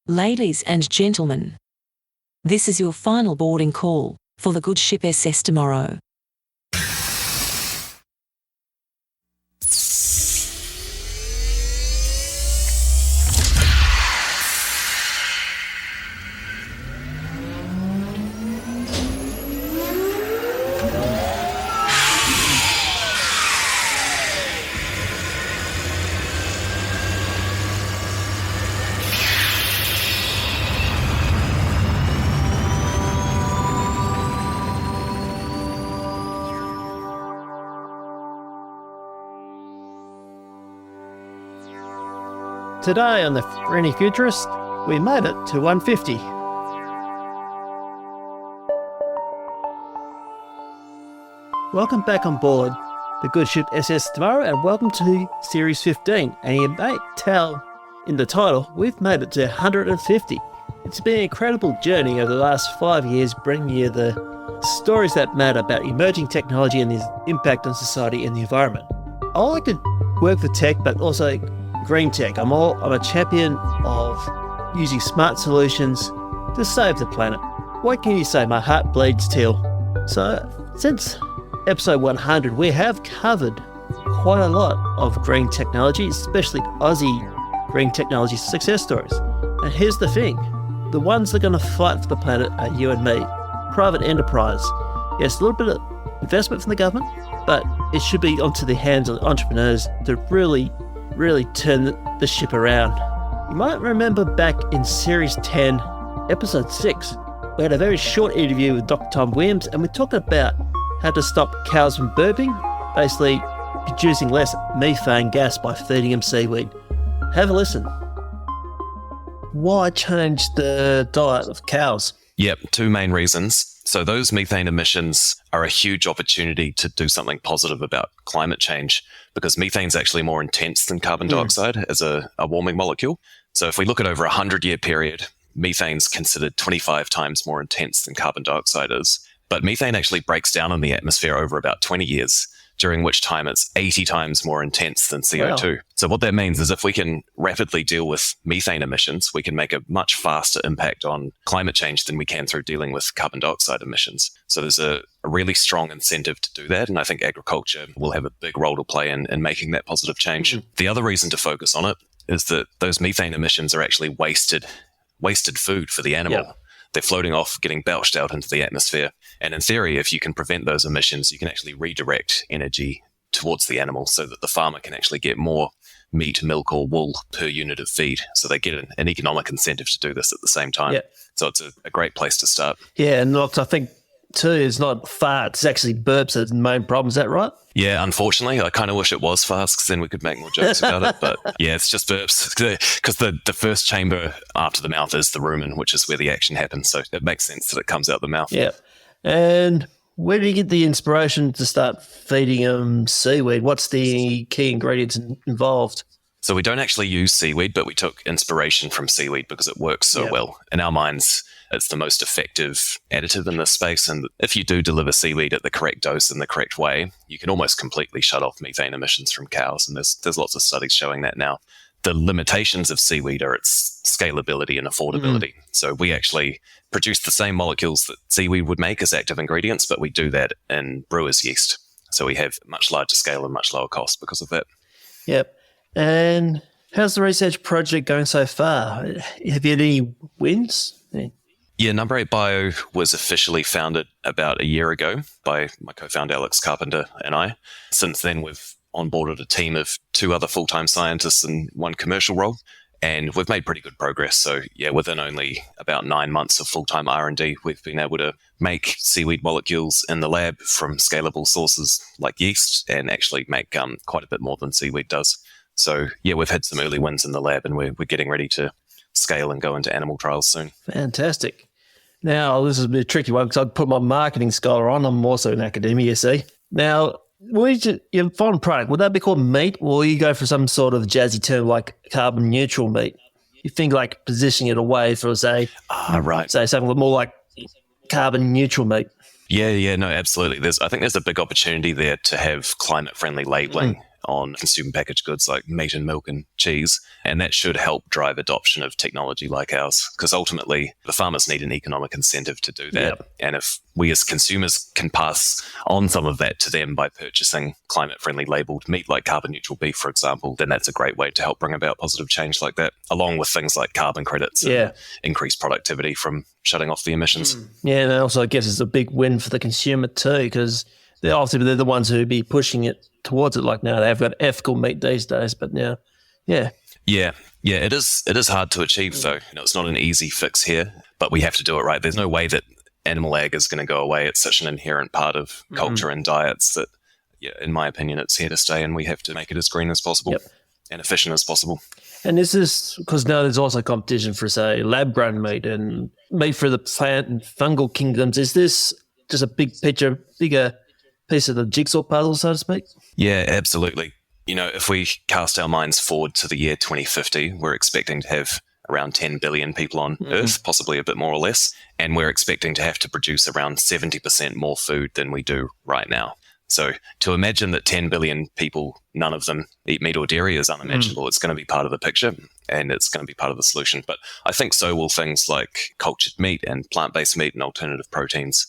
Ladies and gentlemen, this is your final boarding call for the good ship SS tomorrow. Today on the Rennie Futurist, we made it to 150. Welcome back on board the good ship SS Tomorrow, and welcome to Series 15. And you may tell in the title, we've made it to 150. It's been an incredible journey over the last 5 years, bringing you the stories that matter about emerging technology and its impact on society and the environment. I like to work for tech, but also green tech. I'm a champion of using smart solutions to save the planet. What can you say? My heart bleeds teal. So since episode 100, we have covered quite a lot of green technology, especially Aussie green technology success stories. And here's the thing. The ones that are going to fight for the planet are you and me. Private enterprise. Yes, a little bit of investment from the government, but it should be onto the hands of entrepreneurs to really turn the ship around. You might remember back in Series 10, Episode 6, we had a very short interview with Dr. Tom Williams, and we talked about how to stop cows from burping, basically producing less methane gas by feeding them seaweed. Have a listen. Why change the diet of cows? Yep, two main reasons. So those methane emissions are a huge opportunity to do something positive about climate change, because methane's actually more intense than carbon dioxide as a warming molecule. So if we look at over a 100-year period, methane's considered 25 times more intense than carbon dioxide is. But methane actually breaks down in the atmosphere over about 20 years, during which time it's 80 times more intense than CO2. Wow. So what that means is if we can rapidly deal with methane emissions, we can make a much faster impact on climate change than we can through dealing with carbon dioxide emissions. So there's a really strong incentive to do that, and I think agriculture will have a big role to play in making that positive change. The other reason to focus on it is that those methane emissions are actually wasted food for the animal. Yep. They're floating off, getting belched out into the atmosphere. And in theory, if you can prevent those emissions, you can actually redirect energy towards the animal so that the farmer can actually get more meat, milk, or wool per unit of feed. So they get an economic incentive to do this at the same time. Yeah. So it's a great place to start. Yeah, and I think too, it's not farts, it's actually burps that's the main problem. Is that right? Yeah, unfortunately, I kind of wish it was fast, because then we could make more jokes about it. But yeah, it's just burps, because the first chamber after the mouth is the rumen, which is where the action happens. So it makes sense that it comes out the mouth. Yeah. And where do you get the inspiration to start feeding them seaweed? What's the key ingredients involved? So we don't actually use seaweed, but we took inspiration from seaweed because it works so well. In our minds, it's the most effective additive in this space. And if you do deliver seaweed at the correct dose in the correct way, you can almost completely shut off methane emissions from cows. And there's lots of studies showing that now. The limitations of seaweed are its scalability and affordability. So we actually produce the same molecules that seaweed would make as active ingredients, but we do that in brewer's yeast. So we have much larger scale and much lower cost because of that. Yep. And how's the research project going so far? Have you had any wins? Yeah, Number 8 Bio was officially founded about a year ago by my co-founder Alex Carpenter and I. Since then, we've onboarded a team of 2 other full-time scientists and 1 commercial role, and we've made pretty good progress. So yeah, within only about 9 months of full-time R&D, we've been able to make seaweed molecules in the lab from scalable sources like yeast, and actually make quite a bit more than seaweed does. So yeah, we've had some early wins in the lab, and we're getting ready to scale and go into animal trials soon. Fantastic. Now, this is a bit of a tricky one because I put my marketing scholar on. I'm also in academia, you see. Now, your final product, would that be called meat, or you go for some sort of jazzy term like carbon neutral meat? You think like positioning it away for, say something more like carbon neutral meat? Yeah, no, absolutely. I think there's a big opportunity there to have climate-friendly labeling on consumer packaged goods like meat and milk and cheese. And that should help drive adoption of technology like ours, because ultimately the farmers need an economic incentive to do that. Yep. And if we as consumers can pass on some of that to them by purchasing climate-friendly labelled meat like carbon neutral beef, for example, then that's a great way to help bring about positive change like that, along with things like carbon credits and increased productivity from shutting off the emissions. Yeah, and also I guess it's a big win for the consumer too, because they're the ones who be pushing it towards it. Like now they've got ethical meat these days, but now, yeah, it is hard to achieve though. It's not an easy fix here, but we have to do it right. There's no way that animal ag is going to go away. It's such an inherent part of culture and diets that, in my opinion, it's here to stay, and we have to make it as green as possible and efficient as possible. And this is because now there's also competition for, say, lab-grown meat and meat for the plant and fungal kingdoms. Is this just a bigger piece of the jigsaw puzzle, so to speak? Yeah, absolutely. If we cast our minds forward to the year 2050, we're expecting to have around 10 billion people on Earth, possibly a bit more or less, and we're expecting to have to produce around 70% more food than we do right now. So to imagine that 10 billion people, none of them eat meat or dairy is unimaginable. It's going to be part of the picture and it's going to be part of the solution. But I think so will things like cultured meat and plant-based meat and alternative proteins.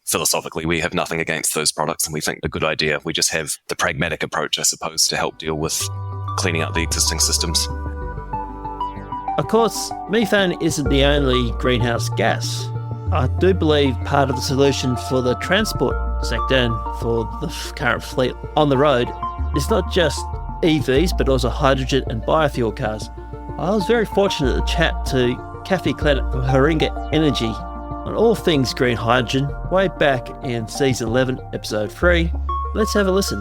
Philosophically, we have nothing against those products and we think they're a good idea. We just have the pragmatic approach, I suppose, to help deal with cleaning up the existing systems. Of course, methane isn't the only greenhouse gas. I do believe part of the solution for the transport sector and for the current fleet on the road is not just EVs, but also hydrogen and biofuel cars. I was very fortunate to chat to Kathy Clennett from Haringa Energy on all things green hydrogen way back in season 11, episode 3. Let's have a listen.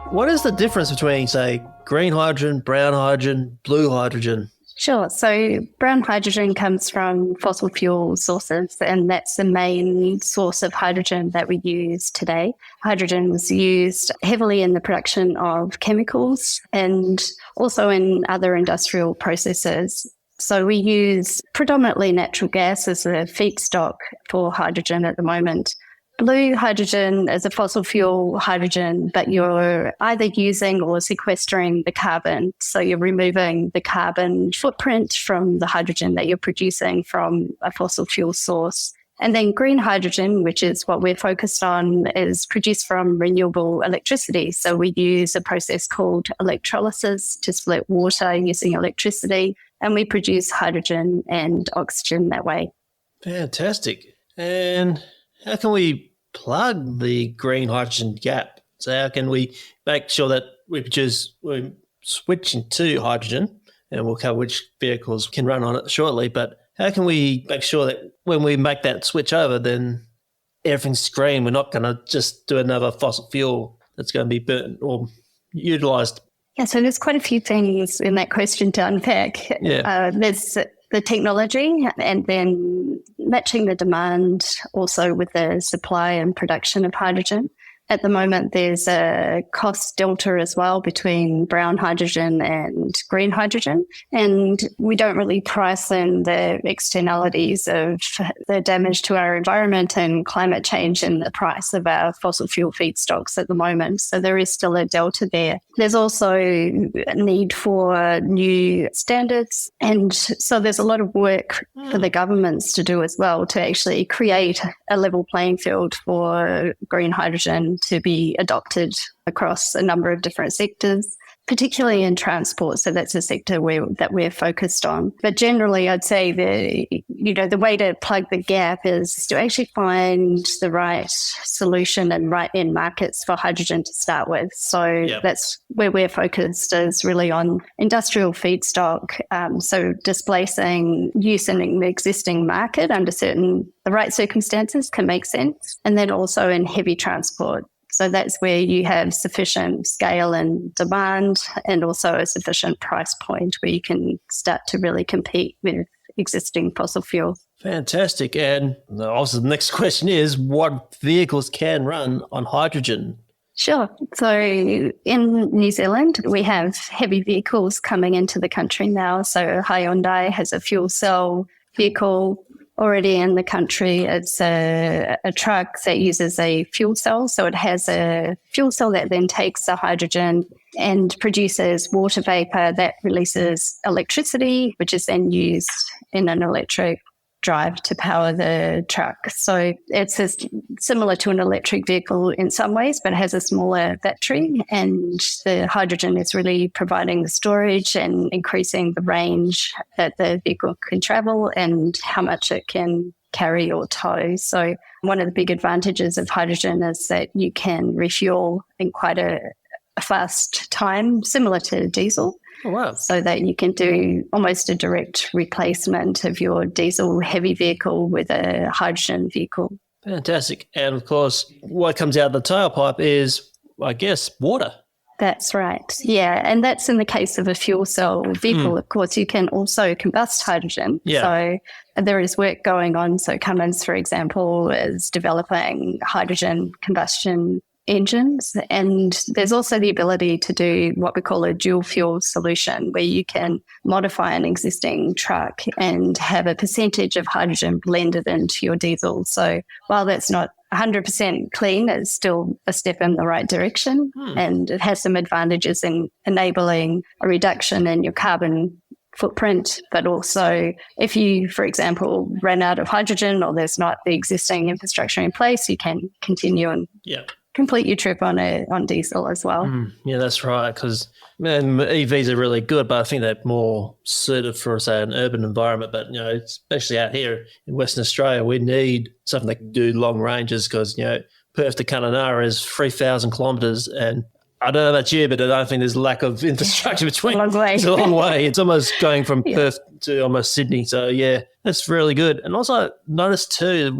What is the difference between, say, green hydrogen, brown hydrogen, blue hydrogen? Sure. So brown hydrogen comes from fossil fuel sources, and that's the main source of hydrogen that we use today. Hydrogen is used heavily in the production of chemicals and also in other industrial processes. So we use predominantly natural gas as a feedstock for hydrogen at the moment. Blue hydrogen is a fossil fuel hydrogen, but you're either using or sequestering the carbon. So you're removing the carbon footprint from the hydrogen that you're producing from a fossil fuel source. And then green hydrogen, which is what we're focused on, is produced from renewable electricity. So we use a process called electrolysis to split water using electricity, and we produce hydrogen and oxygen that way. Fantastic. And how can we plug the green hydrogen gap? So how can we make sure that we're switching to hydrogen, and we'll cover which vehicles can run on it shortly, but how can we make sure that when we make that switch over, then everything's green? We're not going to just do another fossil fuel that's going to be burnt or utilised. Yeah, so there's quite a few things in that question to unpack. Yeah. There's the technology and then matching the demand also with the supply and production of hydrogen. At the moment, there's a cost delta as well between brown hydrogen and green hydrogen, and we don't really price in the externalities of the damage to our environment and climate change in the price of our fossil fuel feedstocks at the moment. So there is still a delta there. There's also a need for new standards, and so there's a lot of work for the governments to do as well to actually create a level playing field for green hydrogen to be adopted across a number of different sectors, particularly in transport. So that's a sector that we're focused on. But generally, I'd say the way to plug the gap is to actually find the right solution and right end markets for hydrogen to start with. So That's where we're focused, is really on industrial feedstock. So displacing use in an existing market under the right circumstances can make sense. And then also in heavy transport. So that's where you have sufficient scale and demand, and also a sufficient price point where you can start to really compete with existing fossil fuels. Fantastic. And also the next question is, what vehicles can run on hydrogen? Sure. So in New Zealand, we have heavy vehicles coming into the country now. So Hyundai has a fuel cell vehicle. already in the country. It's a truck that uses a fuel cell. So it has a fuel cell that then takes the hydrogen and produces water vapor that releases electricity, which is then used in an electric drive to power the truck. So it's similar to an electric vehicle in some ways, but it has a smaller battery, and the hydrogen is really providing the storage and increasing the range that the vehicle can travel and how much it can carry or tow. So one of the big advantages of hydrogen is that you can refuel in quite a fast time, similar to diesel. Oh, wow. So that you can do almost a direct replacement of your diesel heavy vehicle with a hydrogen vehicle. Fantastic. And of course, what comes out of the tailpipe is, I guess, water. That's right. Yeah. And that's in the case of a fuel cell vehicle. Of course, you can also combust hydrogen. Yeah. So there is work going on. So Cummins, for example, is developing hydrogen combustion engines, and there's also the ability to do what we call a dual fuel solution, where you can modify an existing truck and have a percentage of hydrogen blended into your diesel. So while that's not 100% clean, it's still a step in the right direction, and it has some advantages in enabling a reduction in your carbon footprint, but also if you, for example, ran out of hydrogen or there's not the existing infrastructure in place, you can continue and complete your trip on diesel as well. Yeah, that's right, because EVs are really good, but I think they're more suited for, say, an urban environment. But, especially out here in Western Australia, we need something that can do long ranges because, Perth to Kununurra is 3,000 kilometres, and I don't know about you, but I don't think there's lack of infrastructure between. It's a long way. It's almost going from Perth to almost Sydney. So, yeah, that's really good. And also I noticed too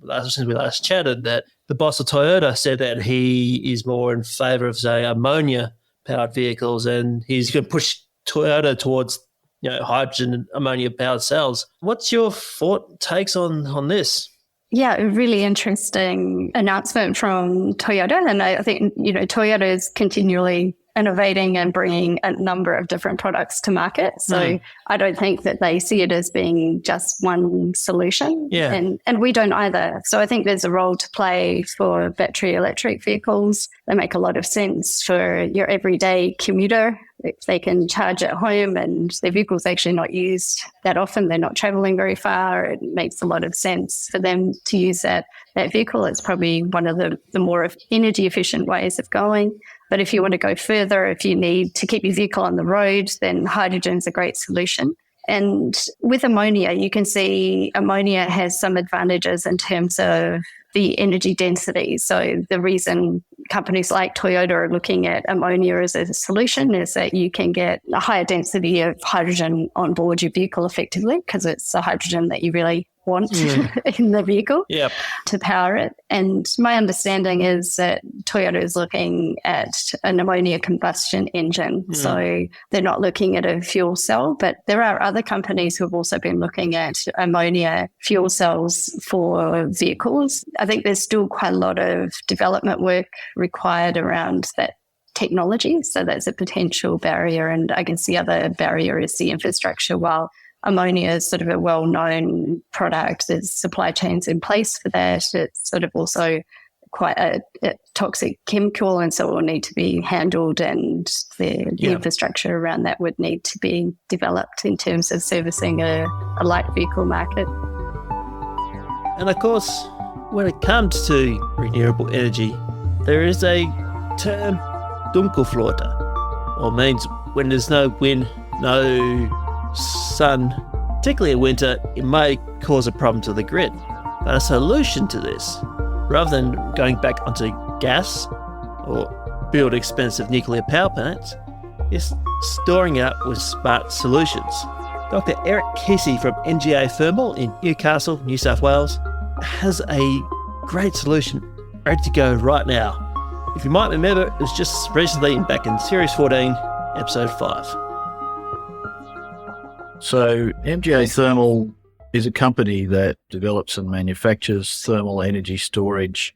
since we last chatted that the boss of Toyota said that he is more in favour of, say, ammonia-powered vehicles, and he's going to push Toyota towards, hydrogen and ammonia-powered cells. What's your takes on this? Yeah, a really interesting announcement from Toyota. And I think, Toyota is continually innovating and bringing a number of different products to market. So I don't think that they see it as being just one solution. Yeah. And we don't either. So I think there's a role to play for battery electric vehicles. They make a lot of sense for your everyday commuter. If they can charge at home and their vehicle's actually not used that often, they're not traveling very far, it makes a lot of sense for them to use that vehicle. It's probably one of the more energy efficient ways of going. But if you want to go further, if you need to keep your vehicle on the road, then hydrogen's a great solution. And with ammonia, you can see ammonia has some advantages in terms of the energy density. So the reason companies like Toyota are looking at ammonia as a solution is that you can get a higher density of hydrogen on board your vehicle effectively, because it's the hydrogen that you really want in the vehicle to power it. And my understanding is that Toyota is looking at an ammonia combustion engine. So they're not looking at a fuel cell, but there are other companies who have also been looking at ammonia fuel cells for vehicles. I think there's still quite a lot of development work required around that technology. So that's a potential barrier. And I guess the other barrier is the infrastructure. While ammonia is sort of a well-known product, there's supply chains in place for that. It's sort of also quite a toxic chemical, and so it will need to be handled, and the infrastructure around that would need to be developed in terms of servicing a light vehicle market. And of course, when it comes to renewable energy, there is a term, dunkelflaute, or means when there's no wind, no sun, particularly in winter, it may cause a problem to the grid. But a solution to this, rather than going back onto gas or build expensive nuclear power plants, is storing it with smart solutions. Dr. Eric Kesey from NGA Thermal in Newcastle, New South Wales, has a great solution ready to go right now. If you might remember, it was just recently back in Series 14, Episode 5. So MGA Thermal is a company that develops and manufactures thermal energy storage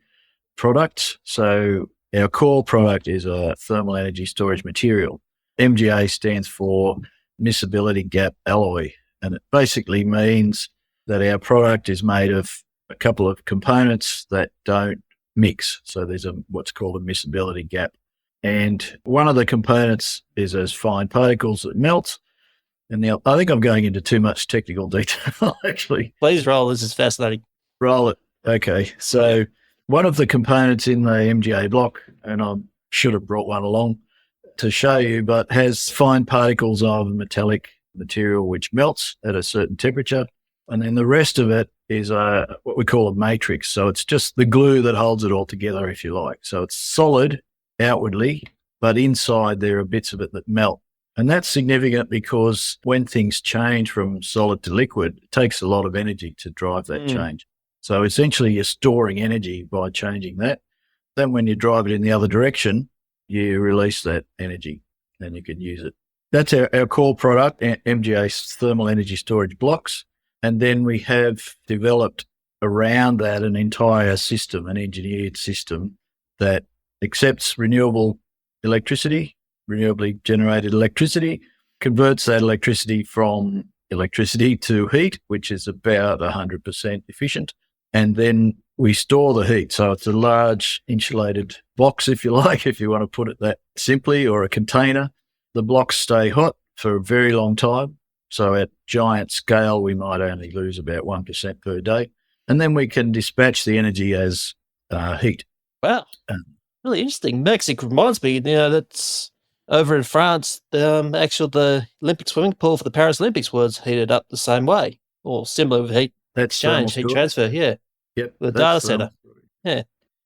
products. So our core product is a thermal energy storage material. MGA stands for miscibility gap alloy, and it basically means that our product is made of a couple of components that don't mix. So there's what's called a miscibility gap. And one of the components is as fine particles that melt. And now I think I'm going into too much technical detail, actually. Please roll. This is fascinating. Roll it. Okay. So one of the components in the MGA block, and I should have brought one along to show you, but has fine particles of metallic material which melts at a certain temperature. And then the rest of it is what we call a matrix. So it's just the glue that holds it all together, if you like. So it's solid outwardly, but inside there are bits of it that melt. And that's significant because when things change from solid to liquid, it takes a lot of energy to drive that change. So essentially you're storing energy by changing that. Then when you drive it in the other direction, you release that energy and you can use it. That's our core product, MGA's thermal energy storage blocks. And then we have developed around that an entire system, an engineered system that accepts renewable electricity, renewably generated electricity, converts that electricity from electricity to heat, which is about 100% efficient. And then we store the heat. So it's a large insulated box, if you like, if you want to put it that simply, or a container. The blocks stay hot for a very long time. So at giant scale, we might only lose about 1% per day. And then we can dispatch the energy as heat. Wow. Really interesting. Mexico reminds me, that's over in France, the Olympic swimming pool for the Paris Olympics was heated up the same way, or similar with heat exchange, heat transfer, yeah. Yep. The data center. Yeah.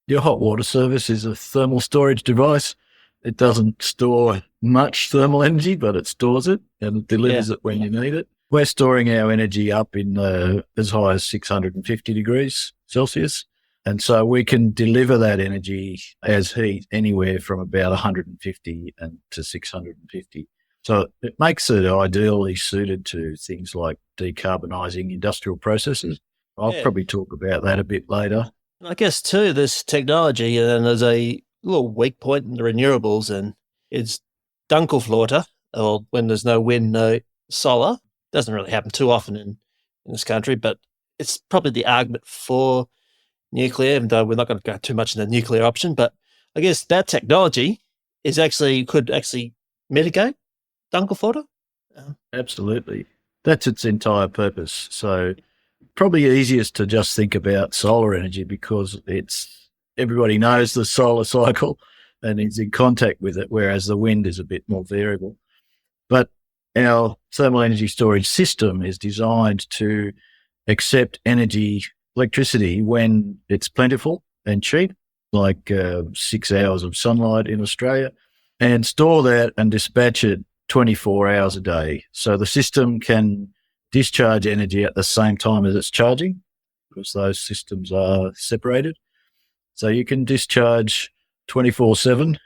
Your hot water service is a thermal storage device. It doesn't store much thermal energy, but it stores it and it delivers it when you need it. We're storing our energy up in as high as 650 degrees Celsius. And so we can deliver that energy as heat anywhere from about 150 to 650. So it makes it ideally suited to things like decarbonising industrial processes. I'll probably talk about that a bit later. I guess, too, this technology, and there's a little weak point in the renewables, and it's Dunkelflaute, or when there's no wind, no solar. Doesn't really happen too often in this country, but it's probably the argument for nuclear, even though we're not going to go too much into the nuclear option. But I guess that technology could actually mitigate Dunkelflaute. Absolutely. That's its entire purpose. So probably easiest to just think about solar energy because everybody knows the solar cycle and is in contact with it, whereas the wind is a bit more variable. But our thermal energy storage system is designed to accept electricity when it's plentiful and cheap, like 6 hours of sunlight in Australia, and store that and dispatch it 24 hours a day. So the system can discharge energy at the same time as it's charging because those systems are separated. So you can discharge 24/7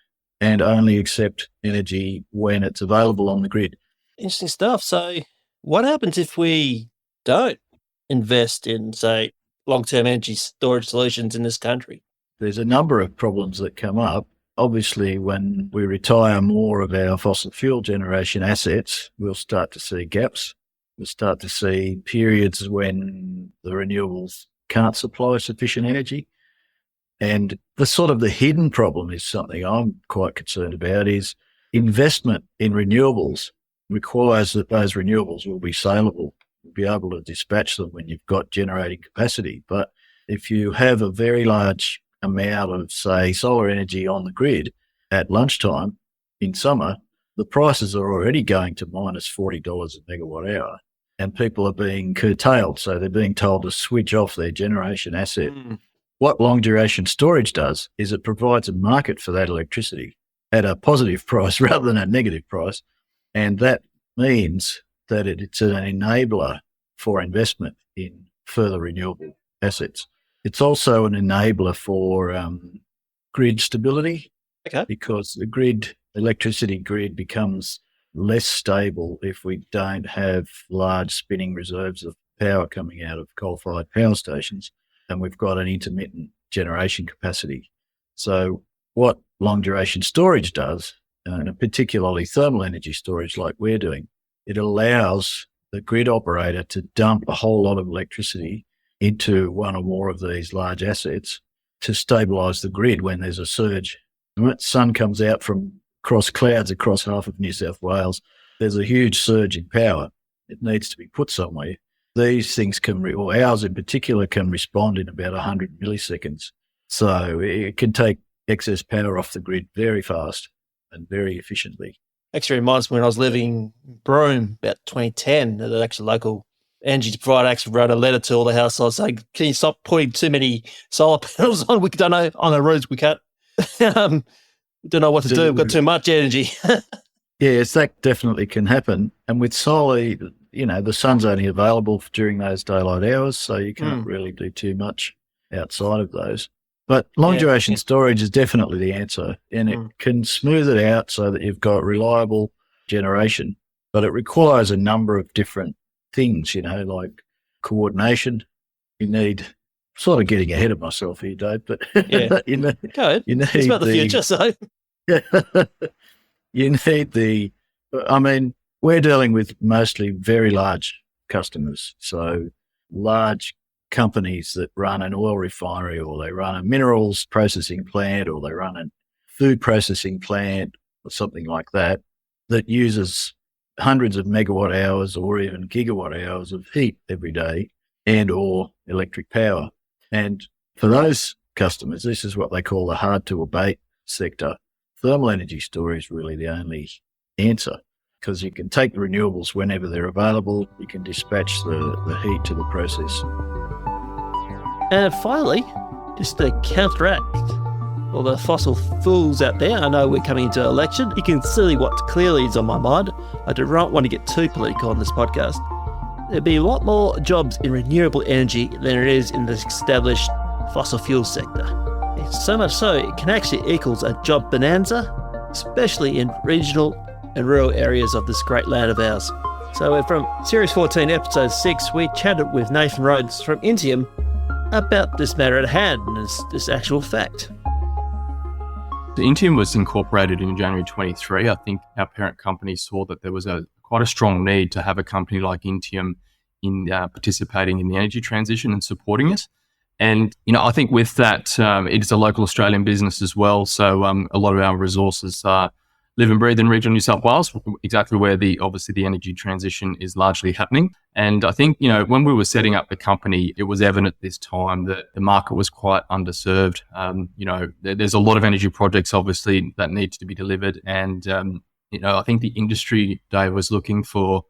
and only accept energy when it's available on the grid. Interesting stuff. So what happens if we don't invest in, say, long-term energy storage solutions in this country? There's a number of problems that come up. Obviously, when we retire more of our fossil fuel generation assets, we'll start to see gaps. We'll start to see periods when the renewables can't supply sufficient energy. And the hidden problem is something I'm quite concerned about is investment in renewables requires that those renewables will be saleable. You'll be able to dispatch them when you've got generating capacity. But if you have a very large amount of, say, solar energy on the grid at lunchtime in summer, the prices are already going to minus $40 a megawatt hour and people are being curtailed. So they're being told to switch off their generation asset. What long duration storage does is it provides a market for that electricity at a positive price rather than a negative price. And that means that it's an enabler for investment in further renewable assets. It's also an enabler for grid stability because the electricity grid becomes less stable if we don't have large spinning reserves of power coming out of coal-fired power stations and we've got an intermittent generation capacity. So what long-duration storage does, and particularly thermal energy storage like we're doing, it allows the grid operator to dump a whole lot of electricity into one or more of these large assets to stabilise the grid when there's a surge. When the sun comes out from across clouds across half of New South Wales, there's a huge surge in power. It needs to be put somewhere. These things or ours in particular, can respond in about 100 milliseconds. So it can take excess power off the grid very fast and very efficiently. Actually reminds me when I was living in Broome about 2010, the actual local energy provider actually wrote a letter to all the households saying, can you stop putting too many solar panels on? We don't know, on the roads we can't. Don't know what to do. We've got too much energy. Yes, that definitely can happen. And with solar, the sun's only available during those daylight hours, so you can't really do too much outside of those. But long duration storage is definitely the answer, and it can smooth it out so that you've got reliable generation. But it requires a number of different things, like coordination. You need, sort of getting ahead of myself here, Dave, but Go ahead. It's about the future, so. You need we're dealing with mostly very large customers. So large companies that run an oil refinery, or they run a minerals processing plant, or they run a food processing plant or something like that, that uses hundreds of megawatt hours or even gigawatt hours of heat every day and or electric power. And for those customers, this is what they call the hard to abate sector. Thermal energy storage is really the only answer, because you can take the renewables whenever they're available. You can dispatch the heat to the process. And finally, just to counteract all the fossil fools out there, I know we're coming into an election. You can see what clearly is on my mind. I do not want to get too political on this podcast. There'd be a lot more jobs in renewable energy than there is in the established fossil fuel sector. So much so, it can actually equals a job bonanza, especially in regional and rural areas of this great land of ours. So from Series 14, Episode 6, we chatted with Nathan Rhodes from Intium about this matter at hand and this actual fact. The Intium was incorporated in January 23. I think our parent company saw that there was quite a strong need to have a company like Intium in participating in the energy transition and supporting it. And, I think with that, it is a local Australian business as well. So a lot of our resources live and breathe in regional New South Wales, exactly where obviously the energy transition is largely happening. And I think, when we were setting up the company, it was evident at this time that the market was quite underserved. There's a lot of energy projects, obviously, that need to be delivered. And, I think the industry, Dave, was looking for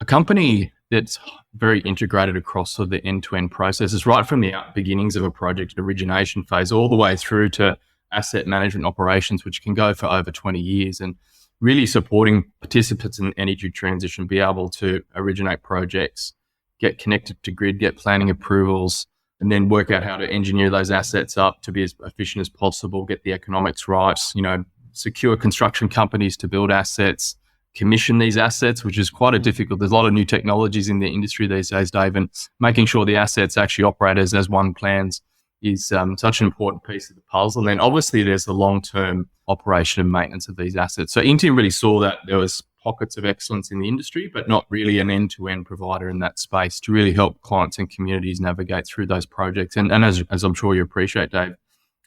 a company that's very integrated across sort of the end-to-end processes, right from the beginnings of a project origination phase all the way through to asset management operations, which can go for over 20 years, and really supporting participants in energy transition be able to originate projects, get connected to grid, get planning approvals, and then work out how to engineer those assets up to be as efficient as possible, get the economics right, secure construction companies to build assets, commission these assets, which is quite difficult. There's a lot of new technologies in the industry these days, Dave, and making sure the assets actually operate as one plans is such an important piece of the puzzle. And then obviously there's the long-term operation and maintenance of these assets. So Intium really saw that there was pockets of excellence in the industry, but not really an end-to-end provider in that space to really help clients and communities navigate through those projects. And as I'm sure you appreciate, Dave,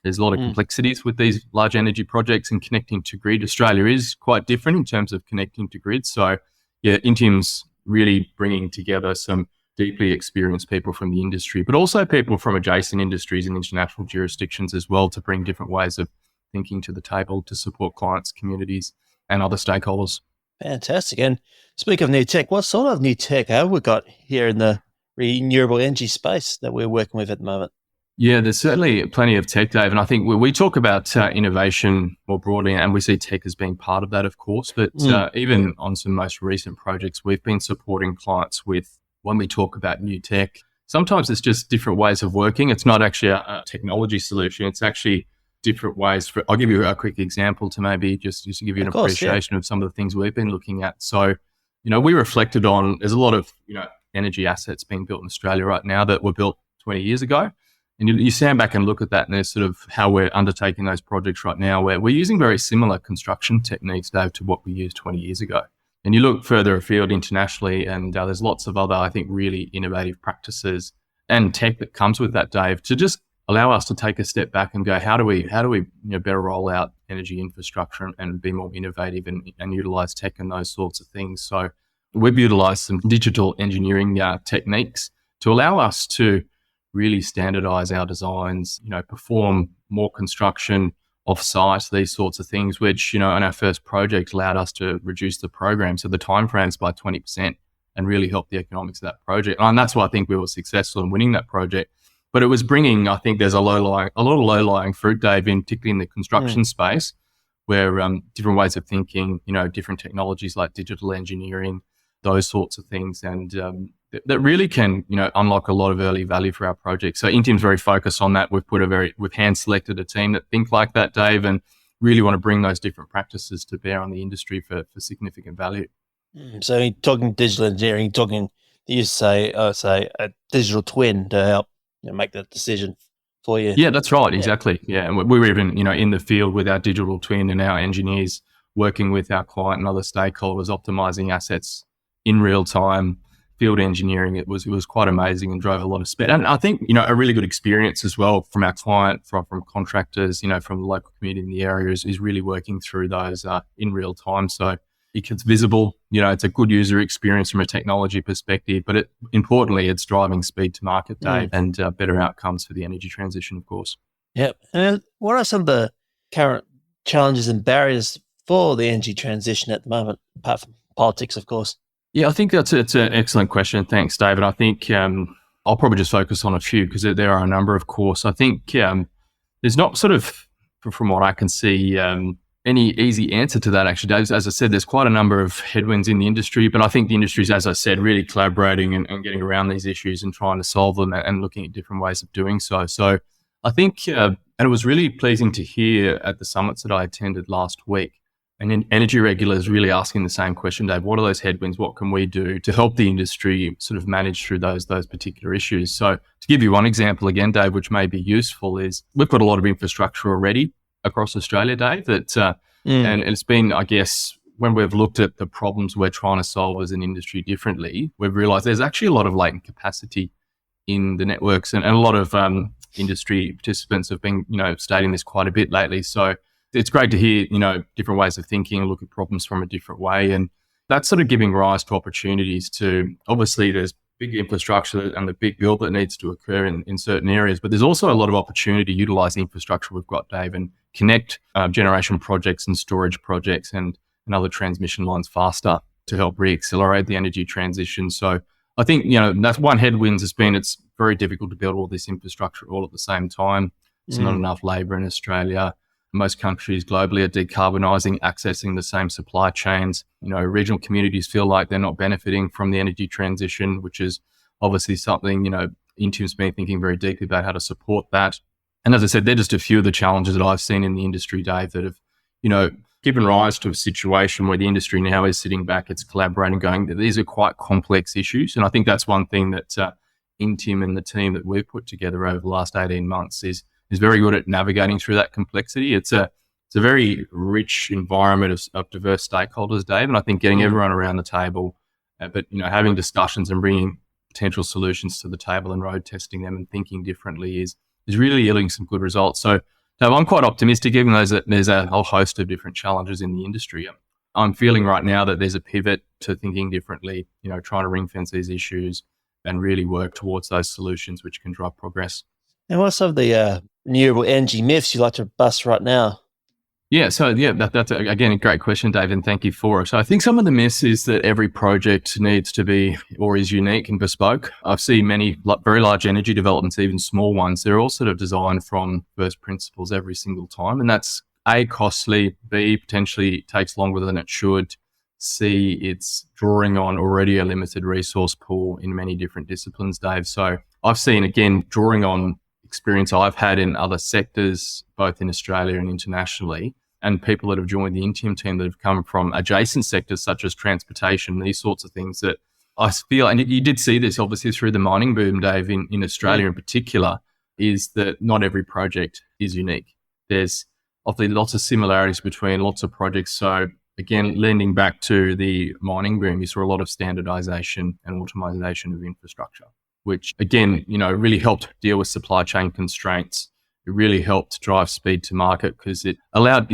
there's a lot of complexities with these large energy projects and connecting to grid. Australia is quite different in terms of connecting to grid. So yeah, Intium's really bringing together some deeply experienced people from the industry, but also people from adjacent industries and international jurisdictions as well, to bring different ways of thinking to the table to support clients, communities, and other stakeholders. Fantastic. And speak of new tech, what sort of new tech have we got here in the renewable energy space that we're working with at the moment? Yeah, there's certainly plenty of tech, Dave. And I think we talk about innovation more broadly, and we see tech as being part of that, of course. But even on some most recent projects, we've been supporting clients with, when we talk about new tech, sometimes it's just different ways of working. It's not actually a technology solution. It's actually different ways. I'll give you a quick example to maybe just to give you an appreciation of some of the things we've been looking at. So, we reflected on, there's a lot of, energy assets being built in Australia right now that were built 20 years ago. And you stand back and look at that, and there's sort of how we're undertaking those projects right now, where we're using very similar construction techniques, Dave, to what we used 20 years ago. And you look further afield internationally, and there's lots of other, I think, really innovative practices and tech that comes with that, Dave, to just allow us to take a step back and go, how do we better roll out energy infrastructure and be more innovative and utilize tech and those sorts of things. So we've utilized some digital engineering techniques to allow us to really standardize our designs, perform more construction off-site, these sorts of things, which, in our first project allowed us to reduce the program, so the timeframes by 20% and really help the economics of that project. And that's why I think we were successful in winning that project. But it was bringing, I think there's a lot of low-lying fruit, Dave, particularly in the construction space, where different ways of thinking, different technologies like digital engineering, those sorts of things, and that really can, unlock a lot of early value for our project. So Intium's very focused on that. We've hand-selected a team that think like that, Dave, and really want to bring those different practices to bear on the industry for significant value. So you're talking digital engineering, you say a digital twin to help make that decision for you. Yeah, that's right. Exactly. Yeah. And we were even, in the field with our digital twin and our engineers working with our client and other stakeholders, optimizing assets in real time, field engineering. It was quite amazing and drove a lot of speed. And I think, a really good experience as well from our client, from contractors, from the local community in the area is really working through those in real time. So it's visible, it's a good user experience from a technology perspective, but importantly, it's driving speed to market, Dave, and better outcomes for the energy transition, of course. Yep. And what are some of the current challenges and barriers for the energy transition at the moment, apart from politics, of course? Yeah, I think it's an excellent question. Thanks, David. I think I'll probably just focus on a few because there are a number, of course. I think there's not sort of, from what I can see, any easy answer to that, actually, Dave. As I said, there's quite a number of headwinds in the industry, but I think the industry's, as I said, really collaborating and getting around these issues and trying to solve them and looking at different ways of doing so. So I think, and it was really pleasing to hear at the summits that I attended last week, and energy regulators really asking the same question, Dave, what are those headwinds? What can we do to help the industry sort of manage through those particular issues? So to give you one example again, Dave, which may be useful, is we've got a lot of infrastructure already across Australia, Dave, and it's been, I guess, when we've looked at the problems we're trying to solve as an industry differently, we've realised there's actually a lot of latent capacity in the networks, and a lot of industry participants have been, stating this quite a bit lately. So it's great to hear, different ways of thinking and look at problems from a different way, and that's sort of giving rise to opportunities to, obviously, there's big infrastructure and the big build that needs to occur in certain areas, but there's also a lot of opportunity to utilise the infrastructure we've got, Dave, and connect generation projects and storage projects and other transmission lines faster to help re-accelerate the energy transition. So I think, that's one headwind has been it's very difficult to build all this infrastructure all at the same time. There's not enough labour in Australia. Most countries globally are decarbonising, accessing the same supply chains. Regional communities feel like they're not benefiting from the energy transition, which is obviously something, Intium's been thinking very deeply about how to support that. And as I said, they're just a few of the challenges that I've seen in the industry, Dave, that have, given rise to a situation where the industry now is sitting back, it's collaborating, going, these are quite complex issues. And I think that's one thing that Intium and the team that we've put together over the last 18 months is very good at navigating through that complexity. It's a very rich environment of diverse stakeholders, Dave, and I think getting everyone around the table, but having discussions and bringing potential solutions to the table and road testing them and thinking differently is really yielding some good results. So Dave, I'm quite optimistic, even though there's a whole host of different challenges in the industry. I'm feeling right now that there's a pivot to thinking differently, trying to ring fence these issues and really work towards those solutions which can drive progress. And what's some of the renewable energy myths you'd like to bust right now? Yeah, so that's again a great question, Dave, and thank you for it. So I think some of the myths is that every project needs to be or is unique and bespoke. I've seen many very large energy developments, even small ones. They're all sort of designed from first principles every single time, and that's A, costly, B, potentially takes longer than it should, C, it's drawing on already a limited resource pool in many different disciplines, Dave. So I've seen, again, drawing on experience I've had in other sectors, both in Australia and internationally, and people that have joined the Intium team that have come from adjacent sectors such as transportation, these sorts of things that I feel, and you did see this obviously through the mining boom, Dave, in Australia in particular, is that not every project is unique. There's obviously lots of similarities between lots of projects. So again, lending back to the mining boom, you saw a lot of standardization and automation of infrastructure, which again, really helped deal with supply chain constraints. It really helped drive speed to market because it allowed,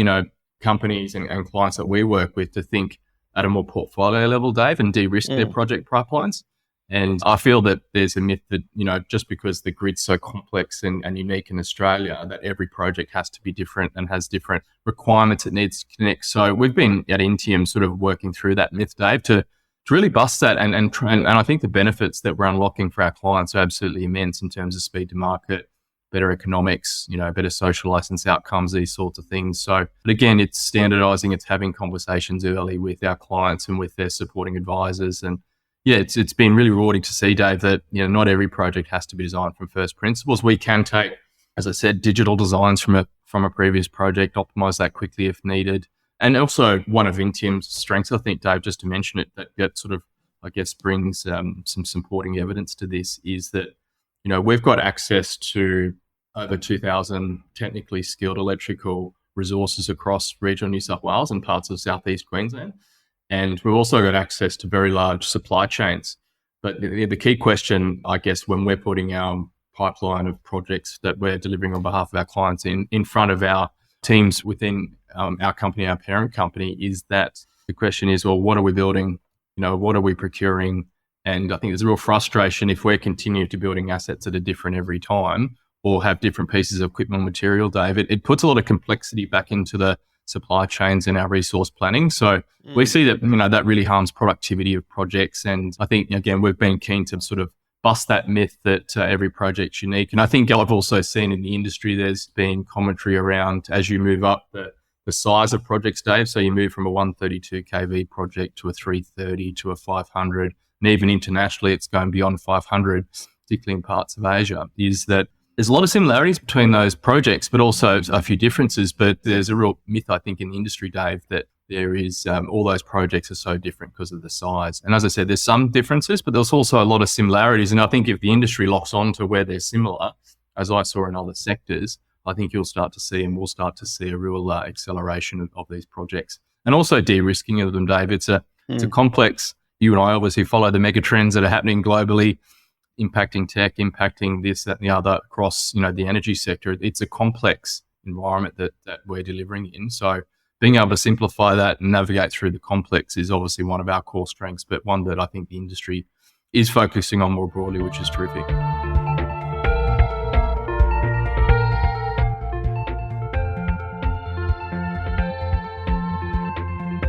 companies and clients that we work with to think at a more portfolio level, Dave, and de-risk their project pipelines. And I feel that there's a myth that, just because the grid's so complex and unique in Australia, that every project has to be different and has different requirements it needs to connect. So we've been at Intium sort of working through that myth, Dave, to really bust that. And I think the benefits that we're unlocking for our clients are absolutely immense in terms of speed to market, better economics, better social license outcomes, these sorts of things. So, but again, it's standardizing, it's having conversations early with our clients and with their supporting advisors. And yeah, it's been really rewarding to see, Dave, that not every project has to be designed from first principles. We can take, as I said, digital designs from a previous project, optimize that quickly if needed. And also one of Intium's strengths, I think, Dave, just to mention it, that sort of, I guess, brings some supporting evidence to this is that, we've got access to over 2,000 technically skilled electrical resources across regional New South Wales and parts of southeast Queensland. And we've also got access to very large supply chains. But the key question, I guess, when we're putting our pipeline of projects that we're delivering on behalf of our clients in front of our teams within our company, our parent company, is that the question is, well, what are we building? What are we procuring? And I think there's a real frustration if we're continuing to building assets that are different every time or have different pieces of equipment or material, Dave. It puts a lot of complexity back into the supply chains and our resource planning. So we see that, that really harms productivity of projects. And I think, again, we've been keen to sort of bust that myth that every project's unique. And I think I've also seen in the industry, there's been commentary around as you move up the size of projects, Dave. So you move from a 132 kV project to a 330 to a 500, and even internationally, it's going beyond 500, particularly in parts of Asia, is that there's a lot of similarities between those projects, but also a few differences. But there's a real myth, I think, in the industry, Dave, that there is all those projects are so different because of the size. And as I said, there's some differences, but there's also a lot of similarities. And I think if the industry locks on to where they're similar, as I saw in other sectors, I think you'll start to see, and we'll start to see a real acceleration of these projects. And also de-risking of them, Dave. It's a complex, you and I obviously follow the mega trends that are happening globally, impacting tech, impacting this, that, and the other across, the energy sector. It's a complex environment that we're delivering in. So being able to simplify that and navigate through the complex is obviously one of our core strengths, but one that I think the industry is focusing on more broadly, which is terrific.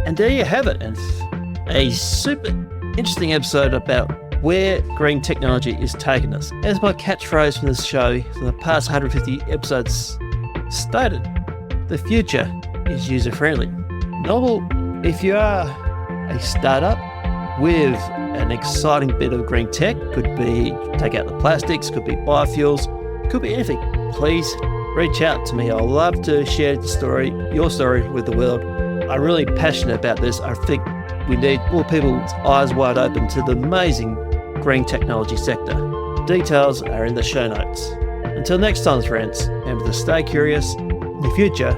And there you have it. And a super interesting episode about where green technology is taking us. As my catchphrase from this show for the past 150 episodes stated, the future is user-friendly. Novel, if you are a startup with an exciting bit of green tech, could be take out the plastics, could be biofuels, could be anything, please reach out to me. I'd love to share your story with the world. I'm really passionate about this. I think we need more people's eyes wide open to the amazing green technology sector. Details are in the show notes. Until next time, friends, remember to stay curious. The future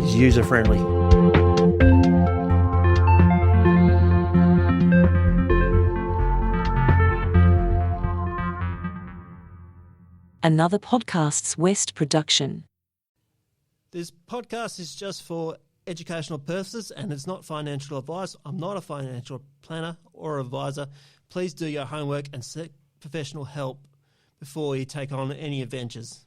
is user-friendly. Another Podcasts West production. This podcast is just for educational purposes and it's not financial advice. I'm not a financial planner or advisor. Please do your homework and seek professional help before you take on any adventures.